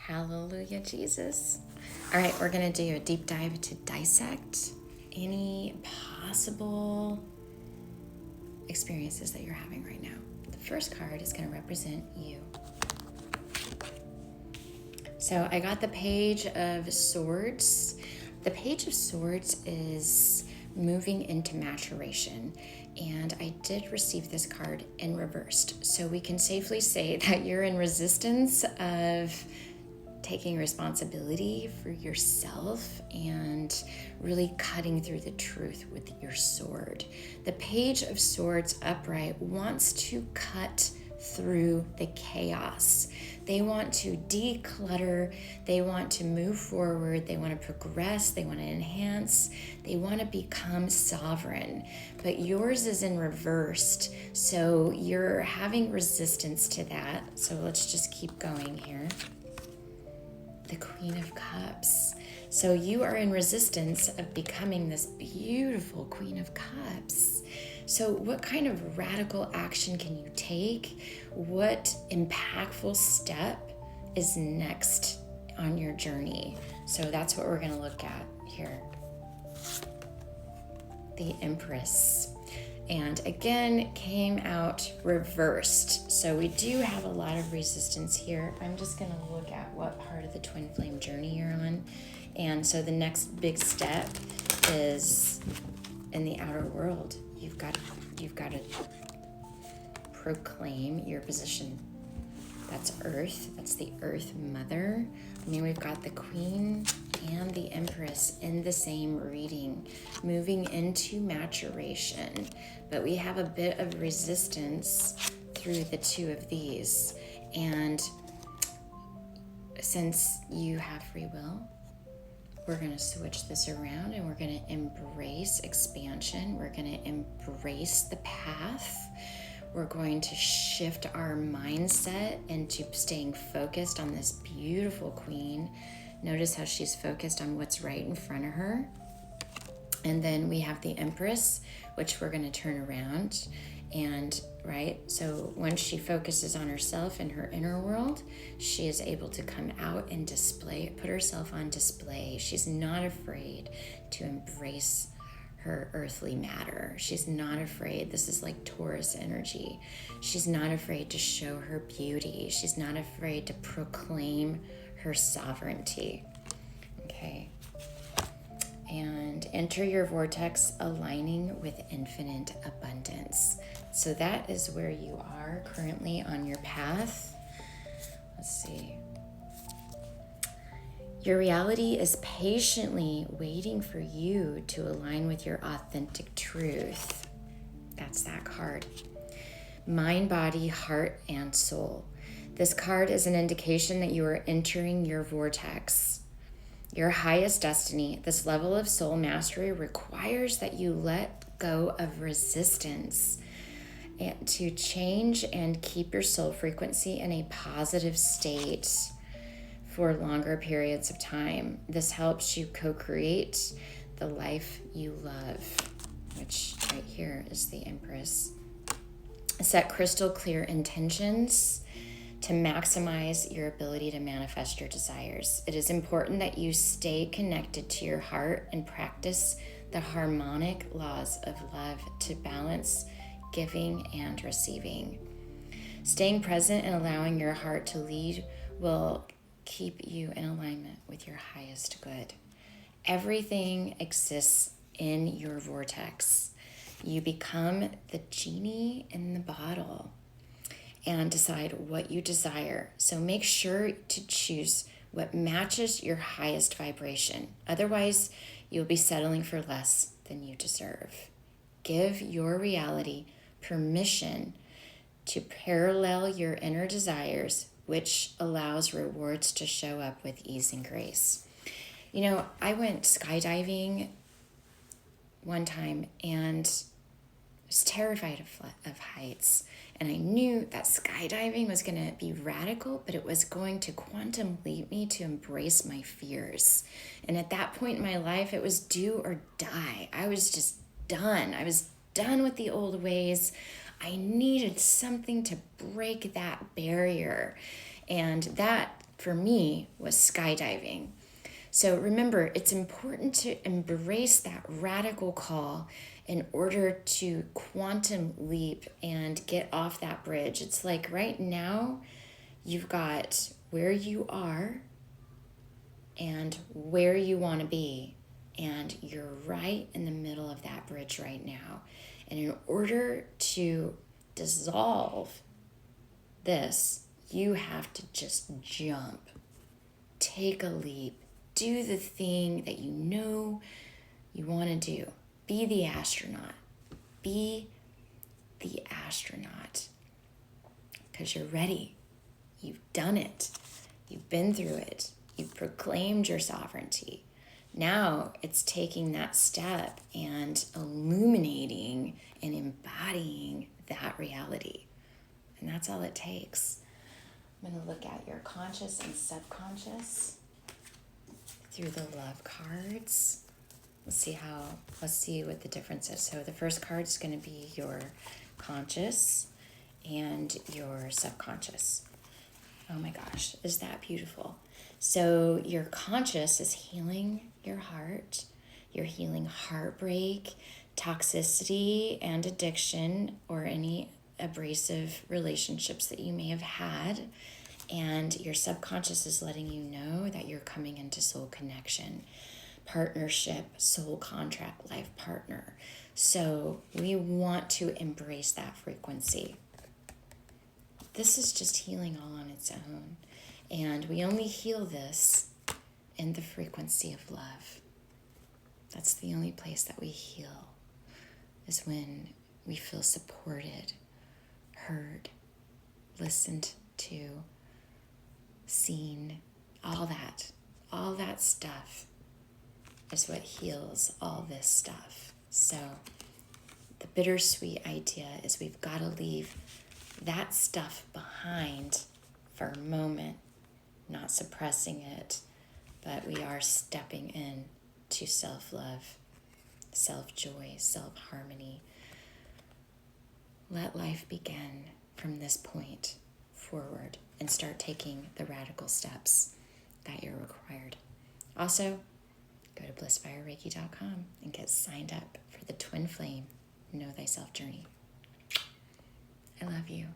Hallelujah, Jesus. All right, we're going to do a deep dive to dissect any possible experiences that you're having right now. The first card is going to represent you. So I got the Page of Swords. The Page of Swords is moving into maturation, and I did receive this card in reversed. So we can safely say that you're in resistance of taking responsibility for yourself and really cutting through the truth with your sword. The Page of Swords upright wants to cut through the chaos. They want to declutter, they want to move forward, they want to progress, they want to enhance, they want to become sovereign. But yours is in reversed, so you're having resistance to that. So let's just keep going here. The Queen of Cups. So you are in resistance of becoming this beautiful Queen of Cups. So what kind of radical action can you take? What impactful step is next on your journey? So that's what we're going to look at here. The Empress. And again, came out reversed. So we do have a lot of resistance here. I'm just going to look at what part of the twin flame journey you're on. And so the next big step is in the outer world. You've got to proclaim your position. That's Earth. That's the Earth Mother. I mean, we've got the Queen and the Empress in the same reading, moving into maturation. But we have a bit of resistance through the two of these. And since you have free will, we're going to switch this around and we're going to embrace expansion. We're going to embrace the path. We're going to shift our mindset into staying focused on this beautiful queen. Notice how she's focused on what's right in front of her. And then we have the Empress, which we're going to turn around. And right, so when she focuses on herself and her inner world, she is able to come out and display, put herself on display. She's not afraid to embrace her earthly matter. She's not afraid. This is like Taurus energy. She's not afraid to show her beauty. She's not afraid to proclaim her sovereignty. Okay. And enter your vortex, aligning with infinite abundance. So that is where you are currently on your path. Let's see. Your reality is patiently waiting for you to align with your authentic truth. That's that card. Mind, body, heart, and soul. This card is an indication that you are entering your vortex, your highest destiny. This level of soul mastery requires that you let go of resistance and to change and keep your soul frequency in a positive state for longer periods of time. This helps you co-create the life you love, which right here is the Empress. Set crystal clear intentions to maximize your ability to manifest your desires. It is important that you stay connected to your heart and practice the harmonic laws of love to balance giving and receiving. Staying present and allowing your heart to lead will keep you in alignment with your highest good. Everything exists in your vortex. You become the genie in the bottle and decide what you desire. So make sure to choose what matches your highest vibration. Otherwise, you'll be settling for less than you deserve. Give your reality permission to parallel your inner desires, which allows rewards to show up with ease and grace. You know, I went skydiving one time and was terrified of heights. And I knew that skydiving was going to be radical, but it was going to quantum leap me to embrace my fears. And at that point in my life, it was do or die. I was just done. I was done with the old ways. I needed something to break that barrier. And that for me was skydiving. So remember, it's important to embrace that radical call in order to quantum leap and get off that bridge. It's like right now, you've got where you are and where you want to be. And you're right in the middle of that bridge right now. And in order to dissolve this, you have to just jump, take a leap, do the thing that you know you want to do. Be the astronaut. Be the astronaut. Because you're ready. You've done it. You've been through it. You've proclaimed your sovereignty. Now it's taking that step and illuminating and embodying that reality. And that's all it takes. I'm going to look at your conscious and subconscious through the love cards. Let's see what the difference is. So the first card is going to be your conscious and your subconscious. Oh my gosh, is that beautiful? So your conscious is healing your heart. You're healing heartbreak, toxicity, and addiction, or any abrasive relationships that you may have had. And your subconscious is letting you know that you're coming into soul connection, partnership, soul contract, life partner. So we want to embrace that frequency. This is just healing all on its own. And we only heal this in the frequency of love. That's the only place that we heal, is when we feel supported, heard, listened to, seen, all that stuff is what heals all this stuff. So the bittersweet idea is we've got to leave that stuff behind for a moment, not suppressing it, but we are stepping in to self-love, self-joy, self-harmony. Let life begin from this point forward and start taking the radical steps that you're required. Also, go to blissfirereiki.com and get signed up for the Twin Flame Know Thyself journey. I love you.